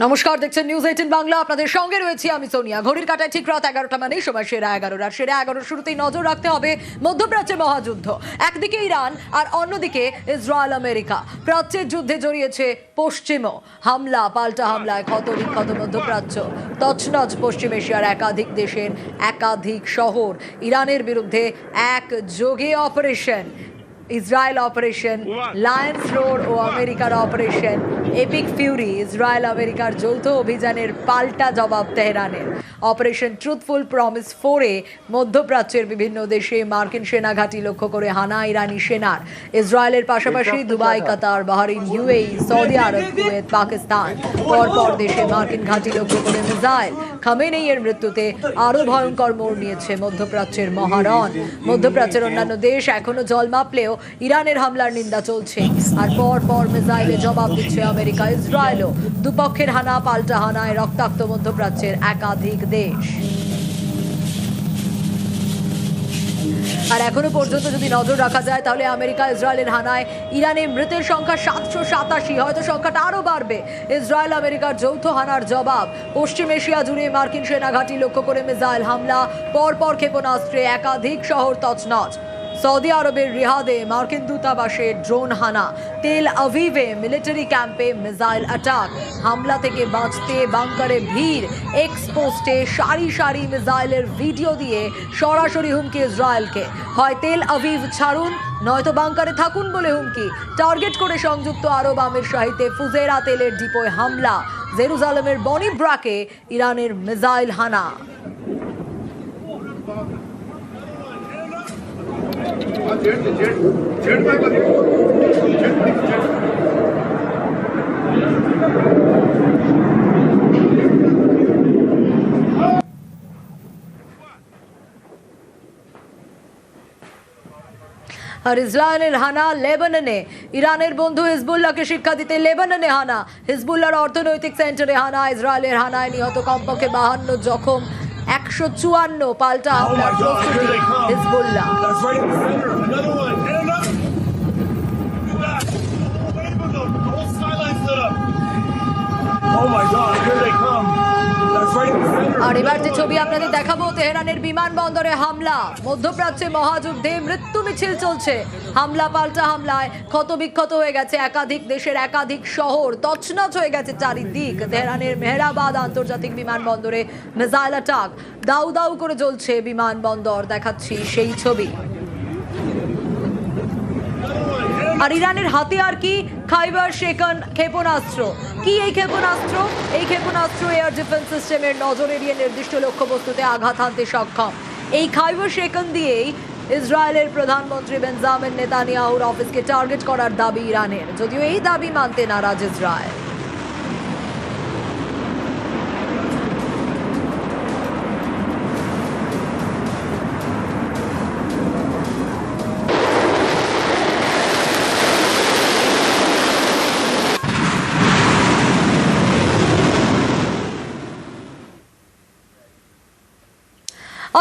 নমস্কার, দেখছেন নিউজ 18 বাংলা। আপনাদের সঙ্গে রয়েছি আমি সোনিয়া। ঘড়ির কাঁটায় ঠিক রাত 11টা মানে সময় সেরা 11। আর সেরা 11 শুরুতেই নজর রাখতে হবে মধ্যপ্রাচ্যে মহাযুদ্ধ। একদিকে ইরান আর অন্যদিকে ইসরায়েল আমেরিকা। প্রাচ্যের যুদ্ধে জড়িয়েছে পশ্চিমও। হামলা পাল্টা হামলায় ক্ষত মধ্যপ্রাচ্য। তছনছ পশ্চিম এশিয়ার একাধিক দেশের একাধিক শহর। ইরানের বিরুদ্ধে একযোগে operation Israel operation lions road ও আমেরিকার অপারেশন এপিক ফিউরি। ইসরায়েল আমেরিকার যৌথ অভিযানের পাল্টা জবাব তেহরানের। অপারেশন ট্রুথফুল প্রমিস 4-এ মধ্যপ্রাচ্যের বিভিন্ন দেশে মার্কিন সেনা ঘাঁটি লক্ষ্য করে হানা ইরানি সেনার। ইসরায়েলের পাশাপাশি দুবাই, কাতার, বাহরাইন, ইউএই, সৌদি আরব, কুয়েত, পাকিস্তান পরপর দেশে মার্কিন ঘাঁটি লক্ষ্য করে মিসাইল। খামেনেইয়ের মৃত্যুতে আরও ভয়ঙ্কর মোড় নিয়েছে মধ্যপ্রাচ্যের মহারণ। মধ্যপ্রাচ্যের অন্যান্য দেশ এখনো জল মাপলেও ইরানের হামলার নিন্দা চলছে। আর পর মিসাইলে জবাব দিচ্ছে আমেরিকা, ইসরায়েলও। দুপক্ষের হানা পাল্টা হানায় রক্তাক্ত মধ্যপ্রাচ্যের একাধিক দেশ। আর এখনো পর্যন্ত যদি নজর রাখা যায় তাহলে আমেরিকা ইসরায়েলের হানায় ইরানে মৃতের সংখ্যা 787, হয়তো সংখ্যাটা আরও বাড়বে। ইসরায়েল আমেরিকার যৌথ হানার জবাব। পশ্চিম এশিয়া জুড়ে মার্কিন সেনা ঘাঁটি লক্ষ্য করে মিসাইল হামলা, পরপর ক্ষেপণাস্ত্রে একাধিক শহর তছনছ। সৌদি আরবের রিয়াদে মার্কিন দূতাবাসে ড্রোন হানা, তেল আভিভে মিলিটারি ক্যাম্পে মিসাইল অ্যাটাক। হামলা থেকে বাঁচতে বাংকারে ভিড়। এক্সপোস্টে সারি সারি মিসাইলের ভিডিও দিয়ে সরাসরি হুমকি ইসরায়েলকে, হয় তেল আভিভ ছাড়ুন নয়তো বাংকারে থাকুন বলে হুমকি। টার্গেট করে সংযুক্ত আরব আমিরশাহিতে ফুজেরা তেলের ডিপোয় হামলা। জেরুজালেমের বনি ব্রাকে ইরানের মিসাইল হানা। আর ইসরায়েলের হানা লেবাননে। ইরানের বন্ধু হিজবুল্লাহকে শিক্ষা দিতে লেবাননে হানা। হিজবুল্লাহর অর্থনৈতিক সেন্টারে হানা। ইসরায়েলের হানায় নিহত কমপক্ষে 52, জখম 154। পাল্টা হামলার প্রস্তুতি হিজবুল্লাহ। আর এবার যে ছবি আপনাদের দেখাবো, তেহরানের বিমানবন্দরে হামলা। মধ্যপ্রাচ্যে মহাযুদ্ধে মৃত্যু মিছিল চলছে। হামলা পাল্টা হামলায় ক্ষতবিক্ষত হয়ে গেছে একাধিক দেশের একাধিক শহর। তছনছ হয়ে গেছে চারিদিক। তেহরানের মেহরাবাদ আন্তর্জাতিক বিমানবন্দরে মিসাইল অ্যাটাক। দাউ দাউ করে জ্বলছে বিমানবন্দর। দেখাচ্ছি সেই ছবি। আর ইরানের হাতিয়ার কি? খাইবার শেকন ক্ষেপণাস্ত্র। কি এই ক্ষেপণাস্ত্র? এই ক্ষেপণাস্ত্র এয়ার ডিফেন্স সিস্টেমের নজর এড়িয়ে নির্দিষ্ট লক্ষ্যবস্তুতে আঘাত হানতে সক্ষম। এই খাইবার শেকন দিয়েই ইসরায়েলের প্রধানমন্ত্রী বেঞ্জামিন নেতানিয়াহুর অফিসকে টার্গেট করার দাবি ইরানের, যদিও এই দাবি মানতে নারাজ ইসরায়েল।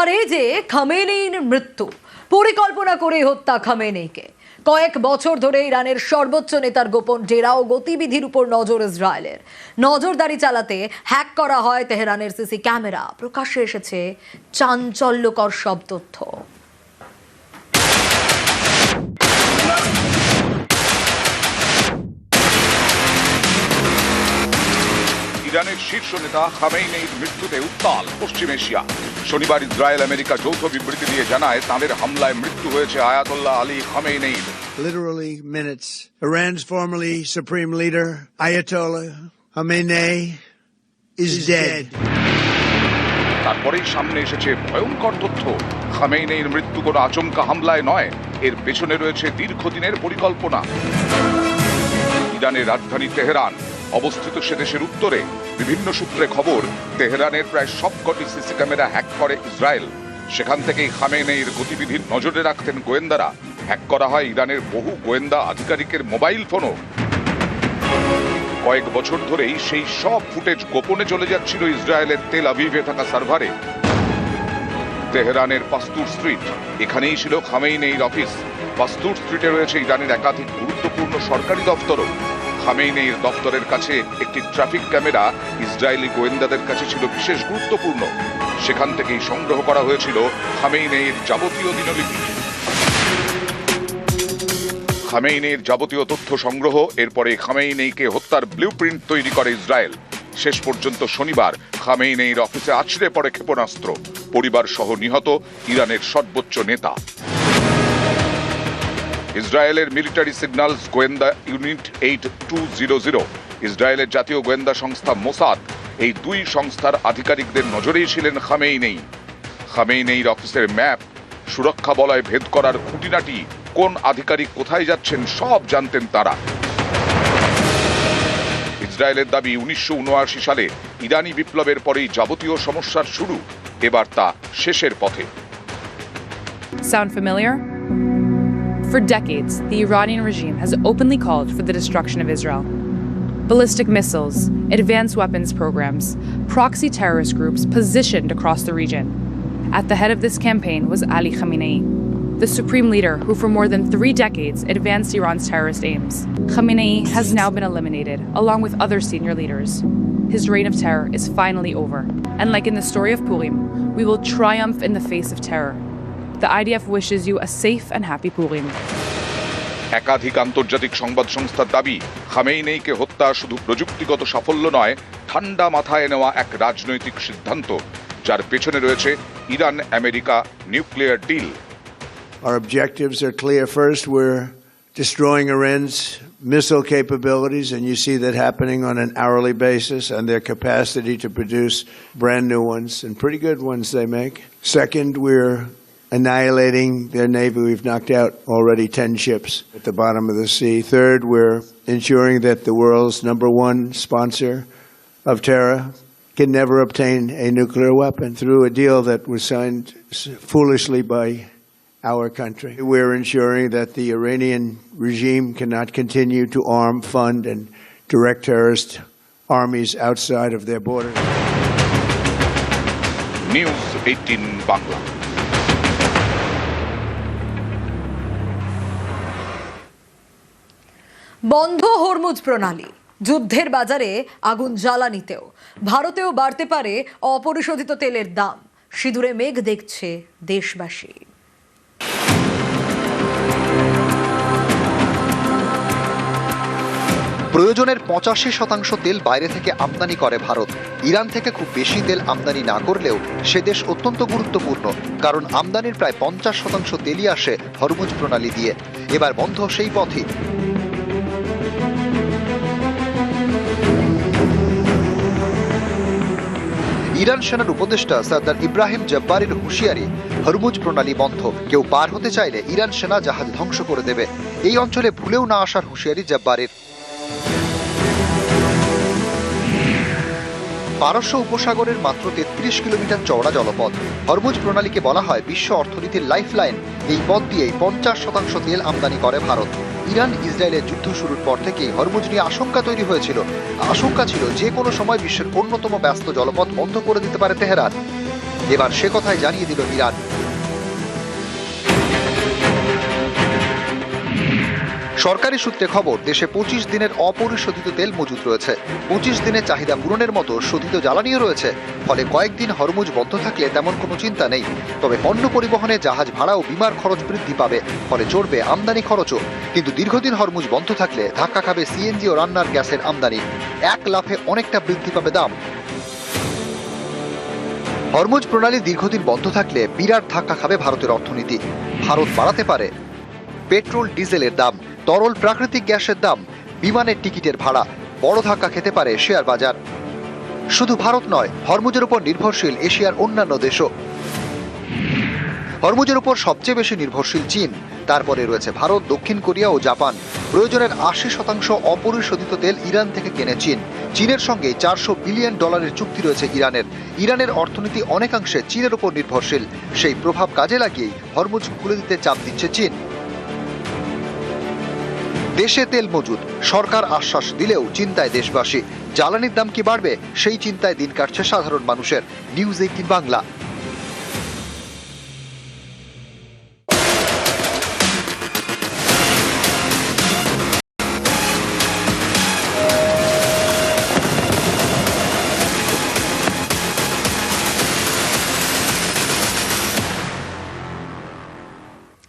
আর এই যে খামেনেইর মৃত্যু, পরিকল্পনা করে হত্যা খামেনেইকে। কয়েক বছর ধরে ইরানের সর্বোচ্চ নেতার গোপন ডেরা ও গতিবিধির উপর নজর ইসরায়েলের। নজরদারি চালাতে হ্যাক করা হয় তেহরানের সিসি ক্যামেরা। প্রকাশ্যে এসেছে চাঞ্চল্যকর সব তথ্য। ইরানের শীর্ষ নেতা খামেনেইর মৃত্যুতে উত্তাল পশ্চিম এশিয়া। শনিবার ইসরায়েল আমেরিকা যৌথ বিবৃতি দিয়ে জানায় তাদের হামলায় মৃত্যু হয়েছে আয়াতোল্লাহ Ali খামেনেইর। Literally minutes. Iran's formerly supreme leader, Ayatollah Khamenei, is dead. তারপরেই সামনে এসেছে ভয়ঙ্কর তথ্য। খামেনেইর মৃত্যু কোনো আচমকা হামলায় নয়, এর পেছনে রয়েছে দীর্ঘদিনের পরিকল্পনা। ইরানের রাজধানী তেহরান অবস্থিত সে দেশের উত্তরে। বিভিন্ন সূত্রে খবর, তেহরানের প্রায় সবকটি সিসি ক্যামেরা হ্যাক করে ইসরায়েল। সেখান থেকেই খামেনেইর গতিবিধির নজরে রাখতেন গোয়েন্দারা। হ্যাক করা হয় ইরানের বহু গোয়েন্দা আধিকারিকের মোবাইল ফোনও। কয়েক বছর ধরেই সেই সব ফুটেজ গোপনে চলে যাচ্ছিল ইসরায়েলের তেল আভিভে থাকা সার্ভারে। তেহরানের পাস্তুর স্ট্রিট, এখানেই ছিল খামেনেইর অফিস। পাস্তুর স্ট্রিটে রয়েছে ইরানের একাধিক গুরুত্বপূর্ণ সরকারি দপ্তরও। খামেইনির দপ্তরের কাছে একটি ট্রাফিক ক্যামেরা ইসরায়েলি গোয়েন্দাদের কাছে ছিল বিশেষ গুরুত্বপূর্ণ। সেখান থেকেই সংগ্রহ করা হয়েছিল খামেইনির যাবতীয় দিনলিপি। খামেইনির যাবতীয় তথ্য সংগ্রহ, এরপরে খামেইনিকে হত্যার ব্লুপ্রিন্ট তৈরি করে ইসরায়েল। শেষ পর্যন্ত শনিবার খামেইনির অফিসে আছড়ে পড়ে ক্ষেপণাস্ত্র, পরিবার সহ নিহত ইরানের সর্বোচ্চ নেতা। ইসরায়েলের মিলিটারি সিগন্যালস গোয়েন্দা ইউনিট 8200, ইসরায়েলের জাতীয় গোয়েন্দা সংস্থা মোসাদ, এই দুই সংস্থার আধিকারিকদের নজরেই ছিলেন খামেইনি। খামেইনির অফিসের ম্যাপ, সুরক্ষা বলয় ভেদ করার খুঁটিনাটি, কোন আধিকারিক কোথায় যাচ্ছেন সব জানতেন তারা। ইসরায়েলের দাবি 1979 সালে ইরানি বিপ্লবের পরেই যাবতীয় সমস্যার শুরু, এবার তা শেষের পথে। Sound familiar? For decades, the Iranian regime has openly called for the destruction of Israel. Ballistic missiles, advanced weapons programs, proxy terrorist groups positioned across the region. At the head of this campaign was Ali Khamenei, the supreme leader who for more than 3 decades advanced Iran's terrorist aims. Khamenei has now been eliminated, along with other senior leaders. His reign of terror is finally over. And like in the story of Purim, we will triumph in the face of terror. The IDF wishes you a safe and happy Purim. একাধিক আন্তর্জাতিক সংবাদ সংস্থার দাবি, খামেইনিকে হত্যা শুধু প্রযুক্তিগত সাফল্য নয়, ঠান্ডা মাথায় নেওয়া এক রাজনৈতিক সিদ্ধান্ত, যার পেছনে রয়েছে Iran America nuclear deal. Our objectives are clear. First, we're destroying Iran's missile capabilities, and you see that happening on an hourly basis, and their capacity to produce brand new ones, and pretty good ones they make. Second, we're annihilating their navy. We've knocked out already 10 ships at the bottom of the sea. Third, we're ensuring that the world's #1 sponsor of terror can never obtain a nuclear weapon through a deal that was signed foolishly by our country. We're ensuring that the Iranian regime cannot continue to arm, fund, and direct terrorist armies outside of their borders. News 18 Bangla. বন্ধ Hormuz প্রণালী, যুদ্ধের বাজারে আগুন জ্বালানিতেও। ভারতেও বাড়তে পারে অপরিশোধিত তেলের দাম, সিঁদুরে মেঘ দেখছে দেশবাসী। প্রয়োজনের 85% তেল বাইরে থেকে আমদানি করে ভারত। ইরান থেকে খুব বেশি তেল আমদানি না করলেও সে দেশ অত্যন্ত গুরুত্বপূর্ণ, কারণ আমদানির প্রায় 50% তেলই আসে হরমুজ প্রণালী দিয়ে। এবার বন্ধ সেই পথই। ইরান সেনার উপদেষ্টা সরদার ইব্রাহিম জব্বারির হুঁশিয়ারি, হরমুজ প্রণালী বন্ধ, কেউ পার হতে চাইলে ইরান সেনা জাহাজ ধ্বংস করে দেবে। এই অঞ্চলে ভুলেও না আসার হুঁশিয়ারি জব্বারির। পারস্য উপসাগরের মাত্র 33 কিলোমিটার চওড়া জলপথ হরমুজ প্রণালীকে বলা হয় বিশ্ব অর্থনীতির লাইফলাইন। এই পথ দিয়েই 50% তেল আমদানি করে ভারত। ইরান ইসরায়েলের যুদ্ধ শুরুর পর থেকেই হরমুজ নিয়ে আশঙ্কা তৈরি হয়েছিল। আশঙ্কা ছিল যে কোনো সময় বিশ্বের অন্যতম ব্যস্ত জলপথ বন্ধ করে দিতে পারে তেহরান। এবার সে কথাই জানিয়ে দিল ইরান। সরকারি সূত্রে খবর, দেশে 25 দিনের অপরিশোধিত তেল মজুত রয়েছে। 25 দিনের চাহিদা পূরণের মতো শোধিত জ্বালানিও রয়েছে। ফলে কয়েকদিন হরমুজ বন্ধ থাকলে তেমন কোনো চিন্তা নেই। তবে পণ্য পরিবহনে জাহাজ ভাড়া ও বিমার খরচ বৃদ্ধি পাবে, ফলে চড়বে আমদানি খরচও। কিন্তু দীর্ঘদিন হরমুজ বন্ধ থাকলে ধাক্কা খাবে সিএনজি ও রান্নার গ্যাসের আমদানি। এক লাফে অনেকটা বৃদ্ধি পাবে দাম। হরমুজ প্রণালী দীর্ঘদিন বন্ধ থাকলে বিরাট ধাক্কা খাবে ভারতের অর্থনীতি। ভারত বাড়াতে পারে পেট্রোল ডিজেলের দাম, তরল প্রাকৃতিক গ্যাসের দাম, বিমানের টিকিটের ভাড়া। বড় ধাক্কা খেতে পারে শেয়ার বাজার। শুধু ভারত নয়, হরমুজের উপর নির্ভরশীল এশিয়ার অন্যান্য দেশও। হরমুজের উপর সবচেয়ে বেশি নির্ভরশীল চীন, তারপরে রয়েছে ভারত, দক্ষিণ কোরিয়া ও জাপান। প্রয়োজনের 80% অপরিশোধিত তেল ইরান থেকে কেনে চীন। চীনের সঙ্গে $400 বিলিয়ন চুক্তি রয়েছে ইরানের। ইরানের অর্থনীতি অনেকাংশে চীনের উপর নির্ভরশীল। সেই প্রভাব কাজে লাগিয়েই হরমুজ খুলে দিতে চাপ দিচ্ছে চীন। দেশে তেল মজুদ, সরকার আশ্বাস দিলেও চিন্তায় দেশবাসী। জ্বালানির দাম কি বাড়বে, সেই চিন্তায় দিন কাটছে সাধারণ মানুষের। নিউজ 18 বাংলা।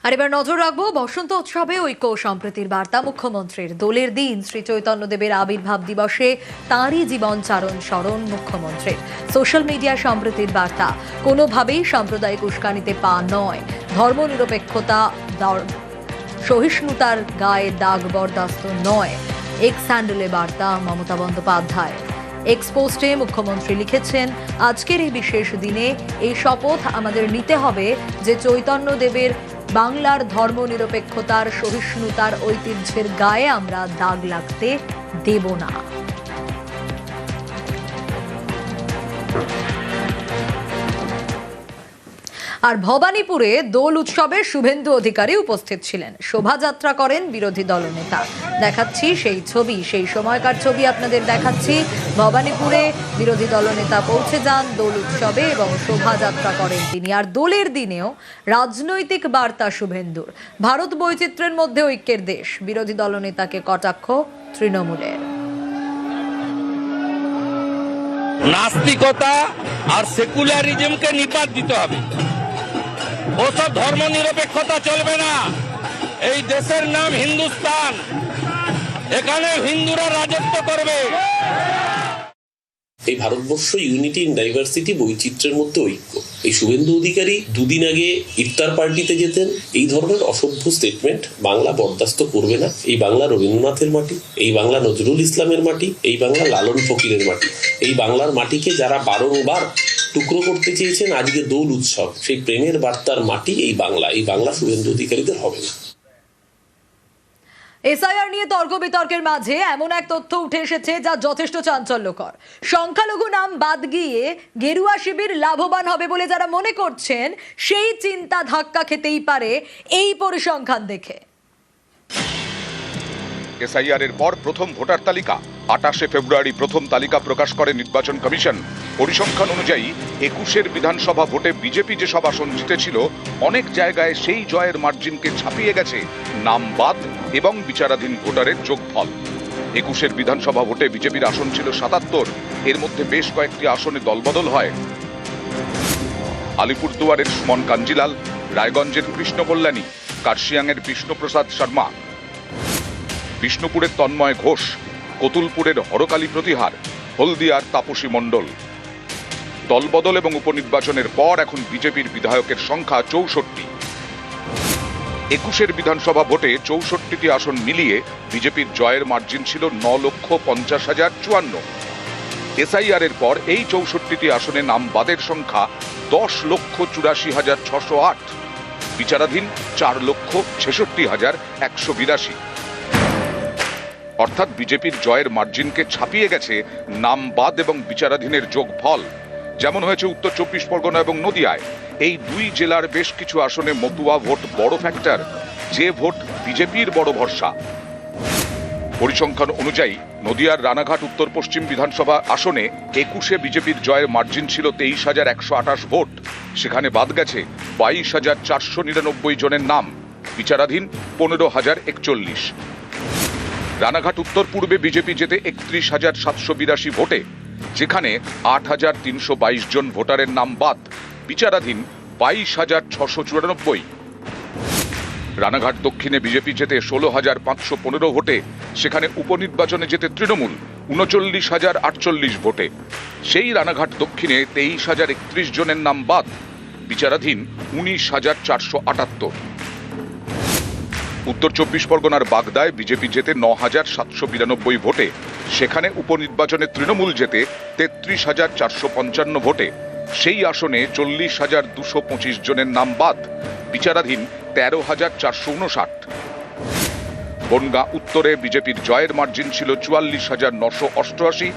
আর এবার নজর রাখবো বসন্ত উৎসবে ঐক্য ও সম্প্রীতির বার্তা মুখ্যমন্ত্রীর। দোলের দিন শ্রী চৈতন্যদেবের আবির্ভাব দিবসে তাঁরই জীবনচারণ স্মরণ মুখ্যমন্ত্রীর। সোশ্যাল মিডিয়া সম্প্রীতির বার্তা, কোনোভাবেই সাম্প্রদায়িক উস্কানিতে পা নয়, ধর্মনিরপেক্ষতা সহিষ্ণুতার গায়ে দাগ বরদাস্ত নয়। এক্স হ্যান্ডেলে বার্তা মমতা বন্দ্যোপাধ্যায়। এক্স পোস্টে মুখ্যমন্ত্রী লিখেছেন, আজকের এই বিশেষ দিনে এই শপথ আমাদের নিতে হবে যে চৈতন্যদেবের বাংলার ধর্মনিরপেক্ষতার সহিষ্ণুতার ঐতিহ্যের গায়ে আমরা দাগ লাগতে দেব না। আর ভবানীপুরে দোল উৎসবে শুভেন্দু অধিকারী উপস্থিত ছিলেন। শোভাযাত্রা করেন বিরোধী দলনেতা। দেখাচ্ছি সেই ছবি, সেই সময়কার ছবি আপনাদের দেখাচ্ছি। ভবানীপুরে বিরোধী দলনেতা পৌঁছে যান দোল উৎসবে এবং শোভাযাত্রা করেন তিনি। আর দোলের দিনেও রাজনৈতিক বার্তা শুভেন্দুর। ভারত বৈচিত্র্যের মধ্যে ঐক্যের দেশ, বিরোধী দলনেতাকে কটাক্ষ তৃণমূলের। নাস্তিকতা আর সেকুলারিজমকে নিপাত দিতে হবে। ওসব ধর্ম নিরপেক্ষতা চলবে না। এই দেশের নাম হিন্দুস্তান, এখানে হিন্দুরা রাজত্ব করবে। এই ভারতবর্ষ ইউনিটি ইন ডাইভার্সিটি, বৈচিত্র্যের মধ্যে ঐক্য। এই শুভেন্দু অধিকারী দুদিন আগে ইফতার পার্টিতে যেতেন। এই ধরনের অসভ্য স্টেটমেন্ট বাংলা বরদাস্ত করবে না। এই বাংলা রবীন্দ্রনাথের মাটি, এই বাংলা নজরুল ইসলামের মাটি, এই বাংলা লালন ফকিরের মাটি। এই বাংলার মাটিকে যারা বারংবার টুকরো করতে চেয়েছেন, আজকে দোল উৎসব সেই প্রেমের বার্তার মাটি এই বাংলা। এই বাংলা শুভেন্দু অধিকারীদের হবে না। এসআইআর নিয়ে তর্ক বিতর্কের মাঝে এমন এক তথ্য উঠে এসেছে যা যথেষ্ট চাঞ্চল্যকর। সংখ্যালঘু নাম বাদ গিয়ে গেরুয়া শিবির লাভবান হবে বলে যারা মনে করছেন, সেই চিন্তা ধাক্কা খেতেই পারে এই পরিসংখ্যান দেখে। এসআইআর এর পর প্রথম ভোটার তালিকা 28 ফেব্রুয়ারি প্রথম তালিকা প্রকাশ করে নির্বাচন কমিশন। পরিসংখ্যান অনুযায়ী 21 বিধানসভা ভোটে বিজেপি যেসব আসন জিতেছিল, অনেক জায়গায় সেই জয়ের মার্জিনকে ছাপিয়ে গেছে নাম বাদ এবং বিচারাধীন ভোটারের যোগফল। 21 বিধানসভা ভোটে বিজেপির আসন ছিল 77, এর মধ্যে বেশ কয়েকটি আসনে দলবদল হয়। আলিপুরদুয়ারের সুমন কাঞ্জিলাল, রায়গঞ্জের কৃষ্ণ কল্যাণী, কার্শিয়াংয়ের বিষ্ণুপ্রসাদ শর্মা, বিষ্ণুপুরের তন্ময় ঘোষ, কতুলপুরের হরকালী প্রতিহার, হলদিয়ার তাপসী মণ্ডল। দলবদল এবং উপনির্বাচনের পর এখন বিজেপির বিধায়কের সংখ্যা 64। 21 বিধানসভা ভোটে 64টি আসন মিলিয়ে বিজেপির জয়ের মার্জিন ছিল 9,50,054। এসআইআর এর পর এই 64টি আসনে নাম বাদের সংখ্যা 10,84,608, বিচারাধীন 4,66,182। অর্থাৎ বিজেপির জয়ের মার্জিনকে ছাপিয়ে গেছে নাম বাদ এবং বিচারাধীনের যোগফল। যেমন হয়েছে উত্তর 24 পরগনা এবং নদিয়ায়। এই দুই জেলার বেশ কিছু আসনে মতুয়া ভোট বড় ফ্যাক্টর, যে ভোট বিজেপির বড় ভরসা। পরিসংখ্যান অনুযায়ী নদিয়ার রানাঘাট উত্তর পশ্চিম বিধানসভা আসনে 21 বিজেপির জয়ের মার্জিন ছিল 23,128 ভোট। সেখানে বাদ গেছে 22,499 জনের নাম, বিচারাধীন 15,041। রানাঘাট উত্তর পূর্বে বিজেপি জেতে 31,782 ভোটে, যেখানে 8,322 জন ভোটারের নাম বাদ, বিচারাধীন 22,694। রানাঘাট দক্ষিণে বিজেপি জেতে 16,515 ভোটে, সেখানে উপনির্বাচনে জেতে তৃণমূল 39,048 ভোটে। সেই রানাঘাট দক্ষিণে 23,031 জনের নাম বাদ, বিচারাধীন 19,478। উত্তর 24 পরগনার বাগদায় বিজেপি জেতে 9,792 ভোটে, সেখানে উপনির্বাচনে তৃণমূল জেতে 33,455 ভোটে। সেই আসনে 40,225 জনের নাম বাদ, বিচারাধীন 13,459। বনগাঁ উত্তরে বিজেপির জয়ের মার্জিন ছিল 44,988।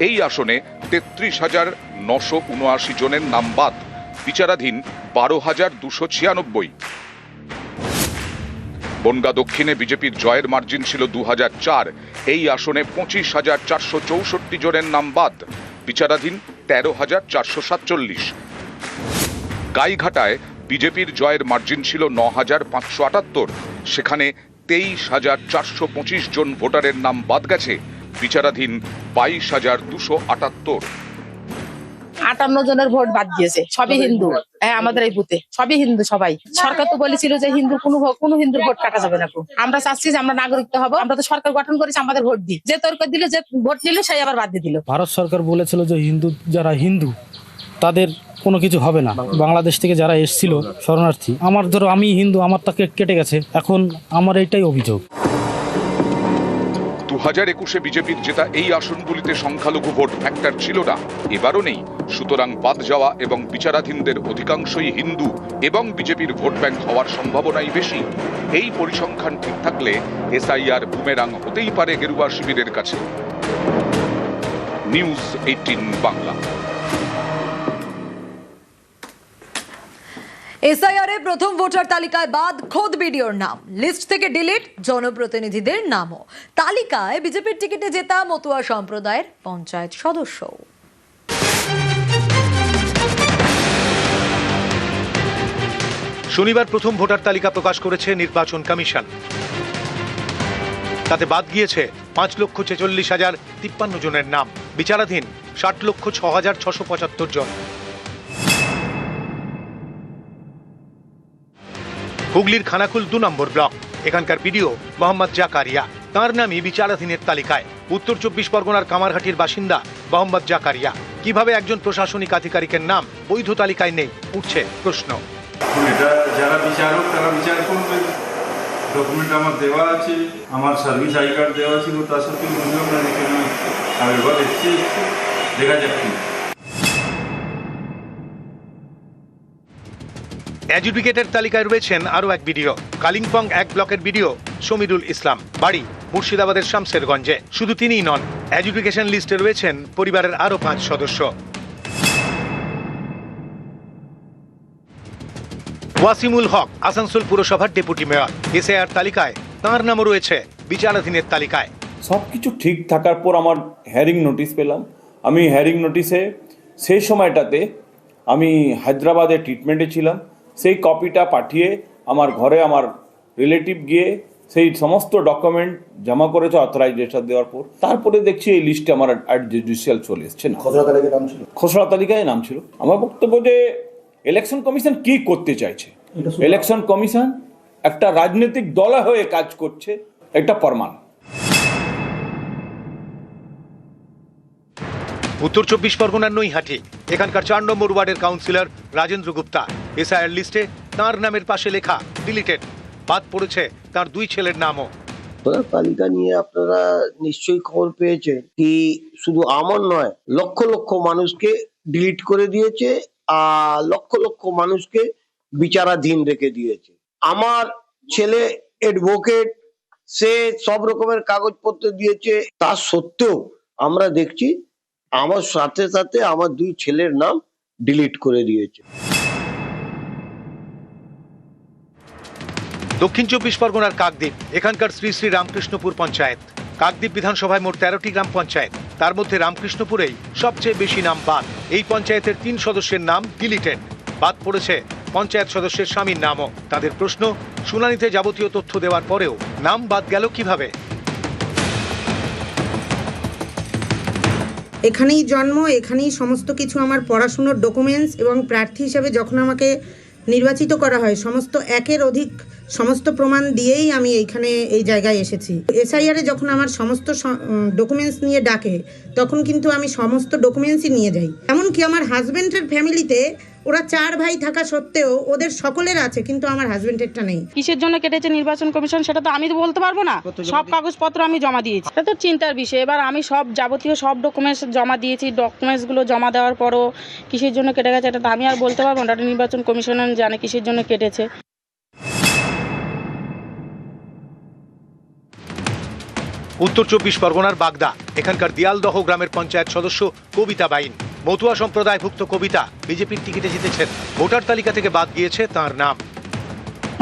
এই আসনে 33,979 জনের নাম বাদ, বিচারাধীন 12,296। বনগাঁ দক্ষিণে বিজেপির জয়ের মার্জিন ছিল 2004। এই আসনে 25,464 জনের নাম বাদ, বিচারাধীন 13,447। গাইঘাটায় বিজেপির জয়ের মার্জিন ছিল 9,578। সেখানে 23,425 জন ভোটারের নাম বাদ গেছে, বিচারাধীন 22,278। 58 জনের ভোট বাদ দিয়েছে, সবই হিন্দু। হ্যাঁ, আমাদের এই বুথে সবই হিন্দু। সবাই সরকার তো বলেছিল যে হিন্দু কোনো হিন্দুর ভোট কাটা যাবে না। আমরা চাচ্ছি যে আমরা নাগরিক হবো, আমরা তো সরকার গঠন করেছি, আমাদের ভোট দিই। যে তর্ক দিল, যে ভোট নিল, সেই আবার বাদ দিয়ে দিল। ভারত সরকার বলেছিল যে যারা হিন্দু তাদের কোনো কিছু হবে না। বাংলাদেশ থেকে যারা এসেছিল শরণার্থী, আমি হিন্দু, আমার তাকে কেটে গেছে। এখন আমার এইটাই অভিযোগ। 2021-এ বিজেপির জেতা এই আসনগুলিতে সংখ্যালঘু ভোট ফ্যাক্টর ছিল না, এবারও নেই। সুতরাং বাদ যাওয়া এবং বিচারাধীনদের অধিকাংশই হিন্দু এবং বিজেপির ভোট ব্যাংক হওয়ার সম্ভাবনাই বেশি। এই পরিসংখ্যান ঠিক থাকলে এসআইআর বুমেরাং হতেই পারে গেরুয়া শিবিরের কাছে। নিউজ 18 বাংলা। এসআইআর এ প্রথম ভোটার তালিকায় বাদ খোদ বিডিওর নাম, লিস্ট থেকে ডিলিট জনপ্রতিনিধিদের নামও। তালিকায় বিজেপির টিকিটে জেতা মতুয়া সম্প্রদায়ের পঞ্চায়েত সদস্য। শনিবার প্রথম ভোটার তালিকা প্রকাশ করেছে নির্বাচন কমিশন। তাতে বাদ গিয়েছে 5,46,053 জনের নাম, বিচারাধীন 60,06,675 জন। হুগলির খানাকুল 2 নম্বর ব্লক, এখানকার বিডিও মোহাম্মদ জাকারিয়া, তাঁর নামই বিচারাধীনের তালিকায়। উত্তর 24 পরগনার কামারহাটির বাসিন্দা মোহাম্মদ জাকারিয়া। কিভাবে একজন প্রশাসনিক আধিকারিকের নাম বৈধ তালিকায় নেই, উঠছে প্রশ্ন। এটা যারা বিচারক তারা বিচার করবেন। ডকুমেন্ট আমার দেওয়া আছে, আমার সার্ভিস আই কার্ড দেওয়া ছিল, তার সত্ত্বেও বুঝলাম না যে কেন আগেরবার এসছে, দেখা যাক কি। অ্যাডজুডিকেটের তালিকায় রয়েছেন আরও এক বিডিও, কালিম্পং 1 ব্লকের বিডিও সমীরুল ইসলাম, বাড়ি মুর্শিদাবাদের শামসেরগঞ্জে। শুধু তিনিই নন, অ্যাডজুডিকেশন লিস্টে রয়েছেন পরিবারের আরও 5 সদস্য। ওয়াসিমুল হক আসানসোল পুরসভার ডেপুটি মেয়র, এসআইআর তালিকায় তাঁর নামও রয়েছে বিচারাধীনের তালিকায়। সবকিছু ঠিক থাকার পর আমার হ্যারিং নোটিশ পেলাম। আমি হ্যারিং নোটিশে সেই সময়টাতে আমি হায়দ্রাবাদে ট্রিটমেন্টে ছিলাম, সেই কপিটা পাঠিয়ে আমার ঘরে আমার রিলেটিভ গিয়ে সেই সমস্ত ডকুমেন্ট জমা করেছে অথরাইজেশন দেওয়ার পর। তারপরে দেখছি এই লিস্টে আমার জুডিশিয়াল চলে এসছে না। খসড়া তালিকায় নাম ছিল, খসড়া তালিকায় নাম ছিল। আমার বক্তব্য যে ইলেকশন কমিশন কি করতে চাইছে? ইলেকশন কমিশন একটা রাজনৈতিক দল হয়ে কাজ করছে, এটা প্রমাণ। উত্তর 24 পরগনার নৈহাটি, এখানকার 4 নম্বর ওয়ার্ডের কাউন্সিলর রাজেন্দ্র গুপ্তা। এসআইআর লিস্টে তাঁর নামের পাশে লেখা ডিলিটেড, বাদ পড়েছে তার 2 ছেলের নামও। ভোটার তালিকা নিয়ে আপনারা নিশ্চয়ই খবর পেয়েছেন কি শুধু আমার নয়, লক্ষ লক্ষ মানুষকে ডিলিট করে দিয়েছে আর লক্ষ লক্ষ মানুষকে বিচারাধীন রেখে দিয়েছে। আমার ছেলে অ্যাডভোকেট, সে সব রকমের কাগজপত্র দিয়েছে, তা সত্ত্বেও আমরা দেখছি আমার সাথে সাথে আমার 2 ছেলের নাম ডিলিট করে দিয়েছে। দক্ষিণ 24 পরগনার কাকদ্বীপ, এখানকার শ্রী শ্রী রামকৃষ্ণপুর পঞ্চায়েত। কাকদ্বীপ বিধানসভায় মোট 13টি গ্রাম পঞ্চায়েত, তার মধ্যে রামকৃষ্ণপুরেই সবচেয়ে বেশি নাম বাদ। এই পঞ্চায়েতের 3 সদস্যের নাম ডিলিটেড, বাদ পড়েছে পঞ্চায়েত সদস্যের স্বামীর নামও। তাদের প্রশ্ন, শুনানিতে যাবতীয় তথ্য দেওয়ার পরেও নাম বাদ গেল কিভাবে? এখানেই জন্ম, এখানেই সমস্ত কিছু, আমার পড়াশুনোর ডকুমেন্টস, এবং প্রার্থী হিসেবে যখন আমাকে নির্বাচিত করা হয় সমস্ত 1-এর অধিক সমস্ত প্রমাণ দিয়েই আমি এইখানে এই জায়গায় এসেছি। এসআইআরে যখন আমার সমস্ত ডকুমেন্টস নিয়ে ডাকে তখন কিন্তু আমি সমস্ত ডকুমেন্টসই নিয়ে যাই। এমনকি আমার হাজব্যান্ডের ফ্যামিলিতে ওরা 4 ভাই থাকা সত্ত্বেও ওদের সকলের আছে, কিন্তু আমার হাজবেন্ডেরটা নেই। কিসের জন্য কেটেছে নির্বাচন কমিশন সেটা তো আমি তো বলতে পারবো না। সব কাগজপত্র আমি জমা দিয়েছি, এটা তো চিন্তার বিষয়। এবার আমি সব যাবতীয় সব ডকুমেন্টস জমা দিয়েছি, ডকুমেন্টসগুলো জমা দেওয়ার পরও কিসের জন্য কেটে গেছে এটা তো আমি আর বলতে পারবো না। নির্বাচন কমিশন জানে কিসের জন্য কেটেছে। উত্তর 24 পরগনার বাগদা, এখানকার দিয়ালদহ গ্রামের পঞ্চায়েত সদস্য কবিতা বাইন, মতুয়া সম্প্রদায়ভুক্ত কবিতা বিজেপির টিকিটে জিতেছেন। ভোটার তালিকা থেকে বাদ গিয়েছে তার নাম।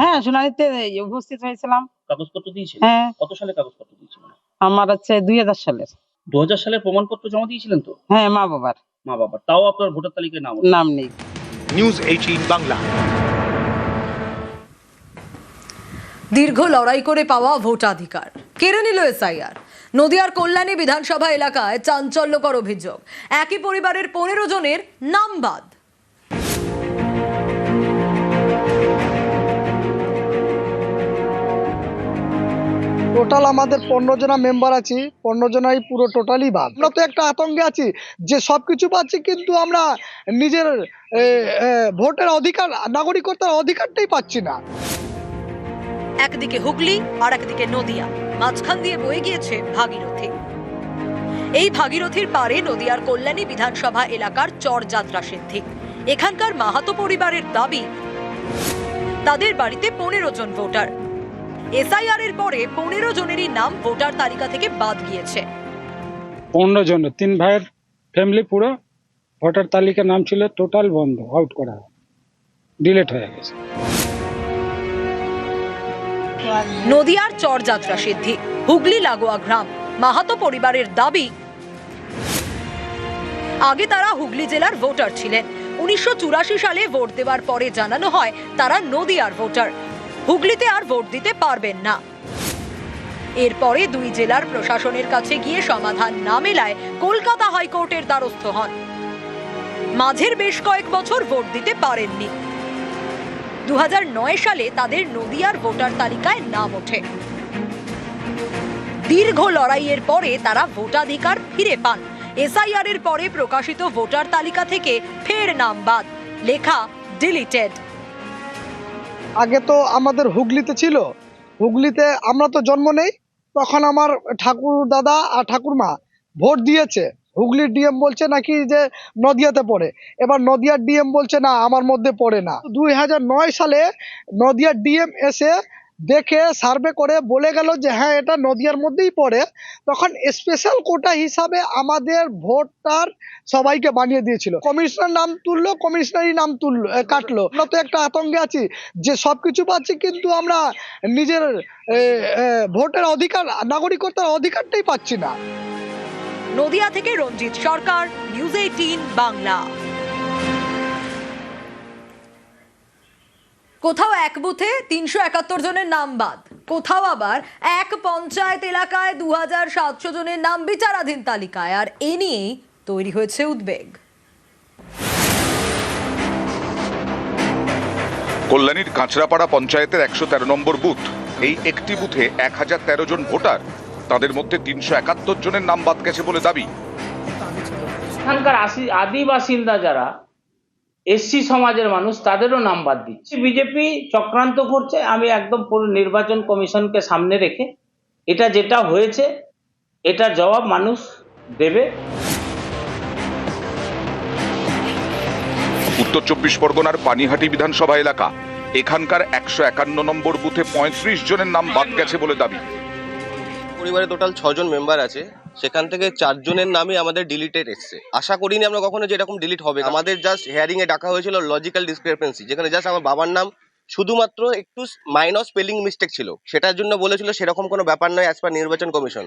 হ্যাঁ, শুনানিতে উপস্থিত হয়েছিলাম। কাগজপত্র দিয়েছিলেন? হ্যাঁ। কত সালে কাগজপত্র দিয়েছিলেন? আমার হচ্ছে 2000 সালের। 2000 সালের প্রমাণপত্র জমা দিয়েছিলেন তো? হ্যাঁ, মা বাবার। তাও আপনার ভোটার তালিকায় নাম নেই। নিউজ 18 বাংলা। দীর্ঘ লড়াই করে পাওয়া ভোটাধিকার কেড়ে নিল এসআইআর। নদিয়ার কল্যাণী বিধানসভা এলাকায় চাঞ্চল্যকর অভিযোগ, একই পরিবারের 15 জনের নাম বাদ। টোটাল আমাদের 15 জনা মেম্বার আছি, 15 জনাই পুরো টোটালি বাদ। আমরা তো একটা আতঙ্কে আছি যে সবকিছু পাচ্ছি, কিন্তু আমরা নিজের ভোটের অধিকার, নাগরিকত্বের অধিকারটাই পাচ্ছি না। একদিকে হুগলি আর একদিকে নদিয়া, মাঝখান দিয়ে বয়ে গিয়েছে ভাগীরথী। এই ভাগীরথীর পারে নদিয়ার কল্যাণী বিধানসভা এলাকার চরযাত্রা সিদ্ধি। এখানকার মাহাতো পরিবারের দাবি, তাদের বাড়িতে 15 জন ভোটার। এসআইআর এর পরে 15 জনেরই নাম ভোটার তালিকা থেকে বাদ গিয়েছে। 15 জন, 3 ভাইয়ের ফ্যামিলি পুরো ভোটার তালিকার নাম ছিল টোটাল বন্ধ, আউট করা, ডিলিট হয়ে গেছে। নদিয়ার চরযাত্রা সিদ্ধি, হুগলি লাগোয়া গ্রাম। মাহাতো পরিবারের দাবি, আগে তারা হুগলি জেলার ভোটার ছিলেন। 1984 সালে ভোট দেওয়ার পরে জানানো হয় তারা নদিয়ার ভোটার, হুগলিতে আর ভোট দিতে পারবেন না। এরপরে 2 জেলার প্রশাসনের কাছে গিয়ে সমাধান না মেলায় কলকাতা হাইকোর্টের দ্বারস্থ হন। মাঝের বেশ কয়েক বছর ভোট দিতে পারেননি। 2009 সালে তাদের নদিয়ার ভোটার তালিকায় নাম ওঠে। দীর্ঘ লড়াইয়ের পরে তারা ভোটাধিকার ফিরে পান। এসআইআর এর পরে প্রকাশিত ভোটার তালিকা থেকে ফের নাম বাদ, লেখা ডিলিটেড। আগে তো আমাদের হুগলিতে ছিল, হুগলিতে আমরা তো জন্ম নেই, তখন আমার ঠাকুর দাদা আর ঠাকুরমা ভোট দিয়েছে। হুগলির ডিএম বলছে নাকি যে নদিয়াতে পড়ে, এবার নদিয়ার ডিএম বলছে না আমার মধ্যে পড়ে না। 2009 সালে নদিয়ার ডিএম এসে দেখে সার্ভে করে বলে গেল যে হ্যাঁ এটা নদিয়ার মধ্যেই পড়ে। তখন স্পেশাল কোটা হিসাবে আমাদের ভোটার সবাইকে বানিয়ে দিয়েছিল। কমিশনার নাম তুললো, কমিশনারই নাম তুললো, কাটলো। আমরা তো একটা আতঙ্কে আছি যে সবকিছু পাচ্ছি, কিন্তু আমরা নিজের ভোটের অধিকার, নাগরিকত্বের অধিকারটাই পাচ্ছি না। নদিয়া থেকে রঞ্জিত সরকার, নিউজ 18 বাংলা। কোথাও এক বুথে 371 জনের নাম বাদ, কোথাও আবার এক পঞ্চায়েত এলাকায় 2700 জনের নাম বিচারাধীন তালিকায়। আর এ নিয়েই তৈরি হয়েছে উদ্বেগ। কল্যাণীর কাঁচরাপাড়া পঞ্চায়েতের 113 নম্বর বুথ। এই একটি বুথে 1013 জন ভোটার, তাদের মধ্যে 371 জনের নাম বাদ গেছে বলে দাবি। এখানকার আদি বাসিন্দা যারা এসসি সমাজের মানুষ, তাদেরও নাম বাদ দিচ্ছে। বিজেপি চক্রান্ত করছে। আমি একদম পুরো নির্বাচন কমিশনকে সামনে রেখে এটা যেটা হয়েছে এটার জবাব মানুষ দেবে। উত্তর 24 পরগনার পানিহাটি বিধানসভা এলাকা, এখানকার 151 নম্বর বুথে 35 জনের নাম বাদ গেছে বলে দাবি। পরিবারে টোটাল 6 জন মেম্বার আছে, সেখান থেকে 4 জনের নামই আমাদের ডিলিটেড এসছে। আশা করিনি আমরা কখনো যে এরকম ডিলিট হবে। আমাদের জাস্ট হিয়ারিং এ ডাকা হয়েছিল লজিক্যাল ডিসক্রিপেন্সি, যেখানে জাস্ট আমার বাবার নাম শুধুমাত্র একটু মাইনর স্পেলিং মিস্টেক ছিল, সেটার জন্য বলেছিল সেরকম কোনো ব্যাপার নয় অ্যাজ পার নির্বাচন কমিশন।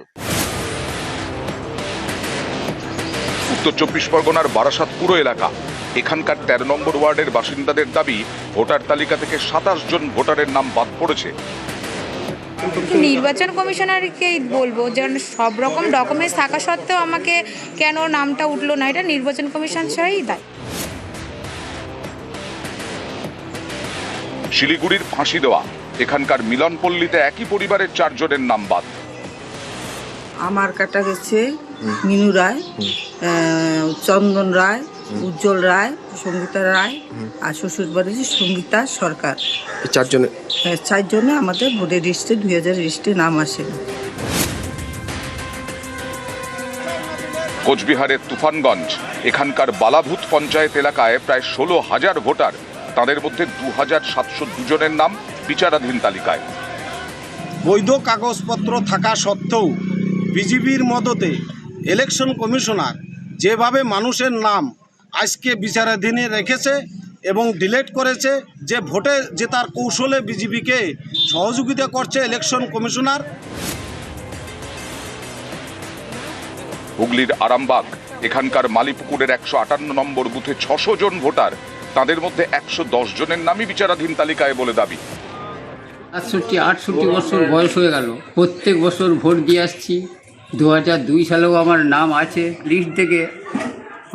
উত্তর 24 পরগনার বারাসাত পুর এলাকা, এখানকার 13 নম্বর ওয়ার্ডের বাসিন্দাদের দাবি ভোটার তালিকা থেকে 27 জন ভোটারের নাম বাদ পড়েছে। নির্বাচন কমিশনারকেই বলবো, যেন সব রকম ডকুমেন্টস থাকা সত্ত্বেও আমাকে কেন নামটা উঠলো না, এটা নির্বাচন কমিশন ছাড়াই দায়। শিলিগুড়ির ফাঁসি দেওয়া, এখানকার মিলনপল্লীতে একই পরিবারের 4 জনের নাম বাদ। আমার কাটা গেছে মিনু রায়, চন্দন রায়, উজ্জ্বল রায়, সঙ্গীতা রায়, আর শ্বশুর বাড়ি সঙ্গীতা সরকার। 4 জনে আমাদের ভোটের লিস্টে 2000 লিস্টে নাম আসে। কোচবিহারের তুফানগঞ্জ, এখানকার বালাভূত পঞ্চায়েত এলাকায় প্রায় 16,000 ভোটার, তাদের মধ্যে 2702 জনের নাম বিচারাধীন তালিকায়। বৈধ কাগজপত্র থাকা সত্ত্বেও বিজেপির মদতে ইলেকশন কমিশনার যেভাবে মানুষের নাম আজকে বিচারাধীনে রেখেছে এবং ডিলিট করেছে, যে ভোটে জেতার কৌশলে বিজেপিকে সহযোগিতা করছে ইলেকশন কমিশনার। হুগলির আরামবাগ, এখানকার মালিপুকুরের 158 নম্বর বুথে 600 জন ভোটার, তাদের মধ্যে 110 জনের নামই বিচারাধীন তালিকায় বলে দাবি। 68 বছর বয়স হয়ে গেল, প্রত্যেক বছর ভোট দিয়ে আসছি, 2002 সালেও আমার নাম আছে লিস্ট থেকে।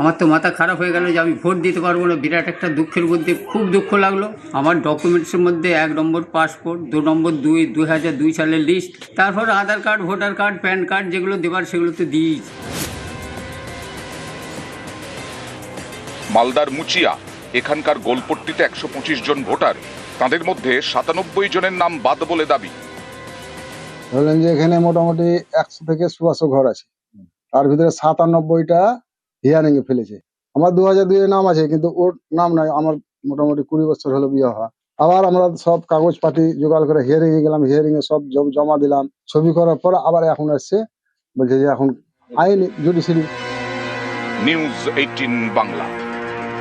আমার তো মাথা খারাপ হয়ে গেল যে আমি ভোট দিতে পারবো না, বিরাট একটা দুঃখের মধ্যে, খুব দুঃখ লাগলো। আমার ডকুমেন্টসের মধ্যে 1 নম্বর পাসপোর্ট, 2 নম্বর 2002 সালের লিস্ট, তারপর Aadhaar card, voter card, PAN card যেগুলো দেবার সেগুলো তো দিয়েছি। মালদার মুচিয়া, এখানকার গোলপট্টিতে 125 জন ভোটার, তাদের মধ্যে 97 জনের নাম বাদ বলে দাবি। ধরলেন যে এখানে মোটামুটি 100 থেকে 100 ঘর আছে, তার ভিতরে 97টা হিয়ারিং এ ফেলেছে। আমার 2002 নাম আছে, কিন্তু ওর নাম নাই। আমার মোটামুটি 20 বছর হলো বিয়ে হওয়া। আবার আমরা সব কাগজপাতি জোগাড় করে হিয়ারিং এ গেলাম, হিয়ারিং এ সব জমা দিলাম, ছবি করার পর আবার এখন আসছে, বলছে যে এখন আইনি জুডিশিয়ারি। নিউজ 18 বাংলা।